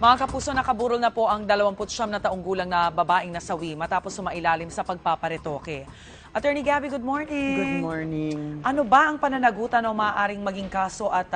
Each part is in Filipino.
Mga kapuso, nakaburol na po ang 29 na taong gulang na babaeng nasawi matapos sumailalim sa pagpaparetoke. Attorney Gabby, good morning. Good morning. Ano ba ang pananagutan o maaaring maging kaso at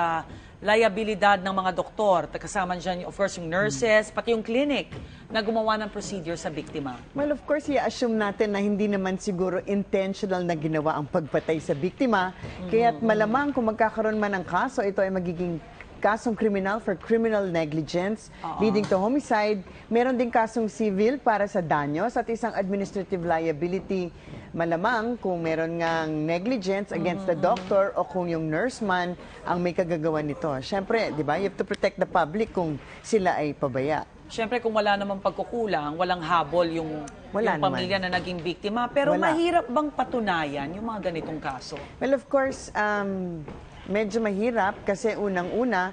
liabilidad ng mga doktor? Kasama dyan, of course, yung nurses, pati yung clinic na gumawa ng procedure sa biktima. Well, of course, i-assume natin na hindi naman siguro intentional na ginawa ang pagpatay sa biktima. Kaya't malamang kung magkakaroon man ng kaso, ito ay magiging kasong kriminal for criminal negligence leading to homicide. Meron din kasong civil para sa danyos at isang administrative liability. Malamang kung meron ngang negligence against the doctor o kung yung nurse man ang may kagagawan nito. Siyempre, di ba, you have to protect the public kung sila ay pabaya. Siyempre, kung wala namang pagkukulang, walang habol yung pamilya na naging biktima. Pero mahirap bang patunayan yung mga ganitong kaso? Well, of course, medyo mahirap kasi unang-una,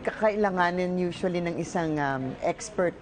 kakailanganin usually ng isang expert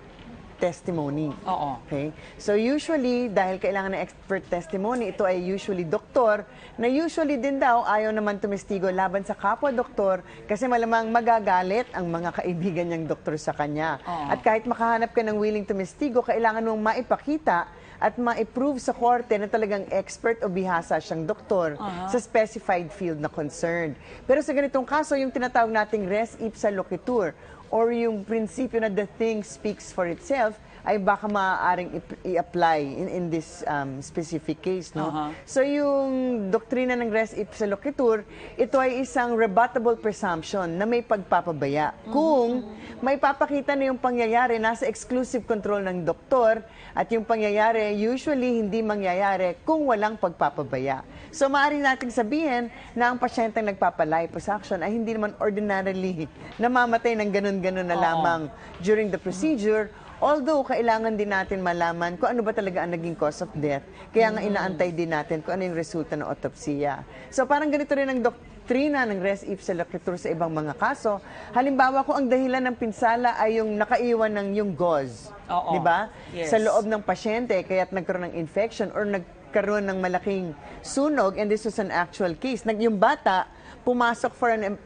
testimony. Oo. Okay? So usually, dahil kailangan ng expert testimony, ito ay usually doktor, na usually din daw ayaw naman tumestigo laban sa kapwa-doktor kasi malamang magagalit ang mga kaibigan niyang doktor sa kanya. Oo. At kahit makahanap ka ng willing tumestigo, kailangan mong maipakita at ma-approve sa korte na talagang expert o bihasa siyang doktor sa specified field na concerned. Pero sa ganitong kaso, yung tinatawag nating res ipsa loquitur or yung prinsipyo na the thing speaks for itself ay baka maaaring i-apply in this specific case. No? So yung doktrina ng res ipsa loquitur, ito ay isang rebuttable presumption na may pagpapabaya. Kung may papakita na yung pangyayari nasa exclusive control ng doktor at yung pangyayari usually hindi mangyayari kung walang pagpapabaya. So maaari nating sabihin na ang pasyenteng nagpapaliposuction ay hindi naman ordinarily namamatay ng ganun-ganun na lamang during the procedure. Although, kailangan din natin malaman kung ano ba talaga ang naging cause of death. Kaya nga inaantay din natin kung ano yung resulta ng autopsiya. So parang ganito rin ang doktrina ng res ipsa loquitur sa ibang mga kaso. Halimbawa, kung ang dahilan ng pinsala ay yung nakaiwan ng yung gauze, di ba? Yes. Sa loob ng pasyente, kaya't nagkaroon ng infection or nagkaroon ng malaking sunog, and this was an actual case. Yung bata, pumasok for an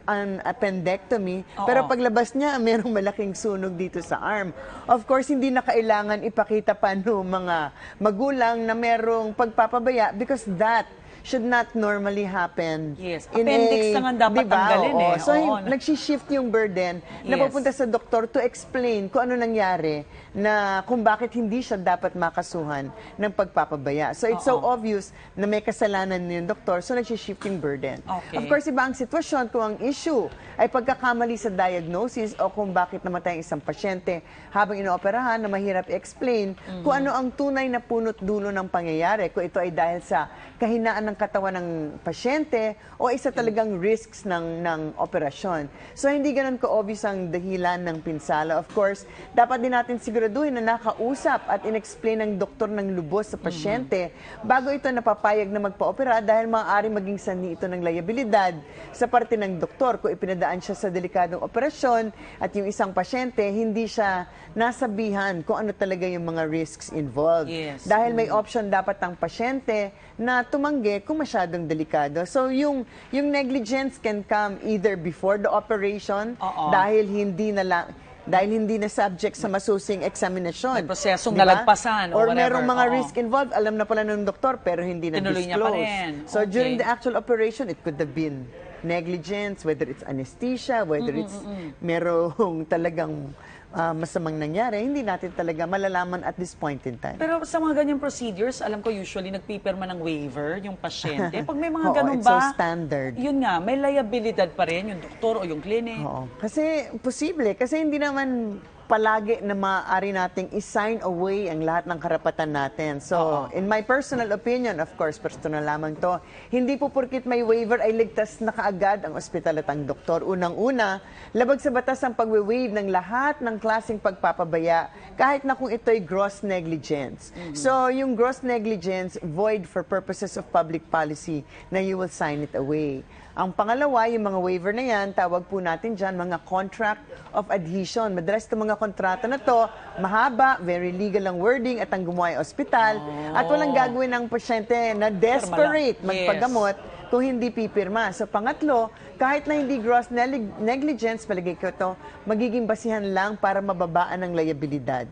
appendectomy, pero paglabas niya, mayroong malaking sunog dito sa arm. Of course, hindi na kailangan ipakita pa no mga magulang na mayroong pagpapabaya because that should not normally happen. Yes, appendix na nga dapat tanggalin eh. So, nagsishift yung burden na pupunta sa doktor to explain kung ano nangyari na kung bakit hindi siya dapat makasuhan ng pagpapabaya. So, it's so obvious na may kasalanan yung doktor, so nagsishift yung burden. Okay. Of course, iba ang sitwasyon kung ang issue ay pagkakamali sa diagnosis o kung bakit namatay ang isang pasyente habang inooperahan na mahirap i-explain kung ano ang tunay na punot dulo ng pangyayari. Kung ito ay dahil sa kahinaan ng katawan ng pasyente o isa talagang risks ng operasyon. So, hindi ganun ka-obvious ang dahilan ng pinsala. Of course, dapat din natin siguraduhin na nakausap at in-explain ng doktor ng lubos sa pasyente bago ito napapayag na magpa-opera dahil maaaring maging sanhi ito ng liabilidad sa parte ng doktor kung ipinadaan siya sa delikadong operasyon at yung isang pasyente hindi siya nasabihan kung ano talaga yung mga risks involved. Yes. Dahil may option dapat ang pasyente na tumanggi kung masyadong delikado. So yung negligence can come either before the operation dahil hindi na subject sa masusing examinasyon. May prosesong nalagpasan or merong mga risk involved, alam na pala ng doktor pero hindi na tinuloy niya pa disclose. rin. So during the actual operation, it could have been negligence, whether it's anesthesia, whether it's merong talagang masamang nangyari, hindi natin talaga malalaman at this point in time. Pero sa mga ganyang procedures, alam ko usually nagpipirma ng waiver yung pasyente. Pag may mga ganun it's so ba, standard. yun nga, may liabilidad pa rin yung doktor o yung clinic. Oo. Kasi posible, kasi hindi naman palagi na maaari nating i-sign away ang lahat ng karapatan natin. So, in my personal opinion, of course, personal lamang to, hindi po porkit may waiver ay ligtas na kaagad ang ospital at ang doktor. Unang-una, labag sa batas ang pag-waive ng lahat ng klaseng pagpapabaya, kahit na kung ito'y gross negligence. So, yung gross negligence, void for purposes of public policy na you will sign it away. Ang pangalawa, yung mga waiver na yan, tawag po natin dyan, mga contract of adhesion. Madalas itong mga kontrata na to, mahaba, very legal ang wording at ang gumawa ay ospital. At walang gagawin ng pasyente na desperate magpagamot kung hindi pipirma. So pangatlo, kahit na hindi gross negligence, palagay ko to, magiging basihan lang para mababaan ang liabilidad.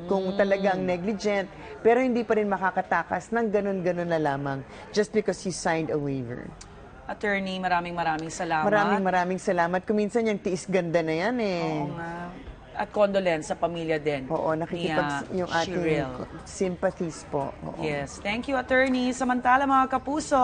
Kung talagang negligent, pero hindi pa rin makakatakas ng ganun-ganun na lamang just because he signed a waiver. Attorney, maraming salamat. Maraming salamat. Kung minsan yung tiis ganda na yan Oo nga. At condolence sa pamilya din. Oo, nakikipag yung ating Shirel. sympathies po. Oo. Yes. Thank you, attorney. Samantala, mga kapuso,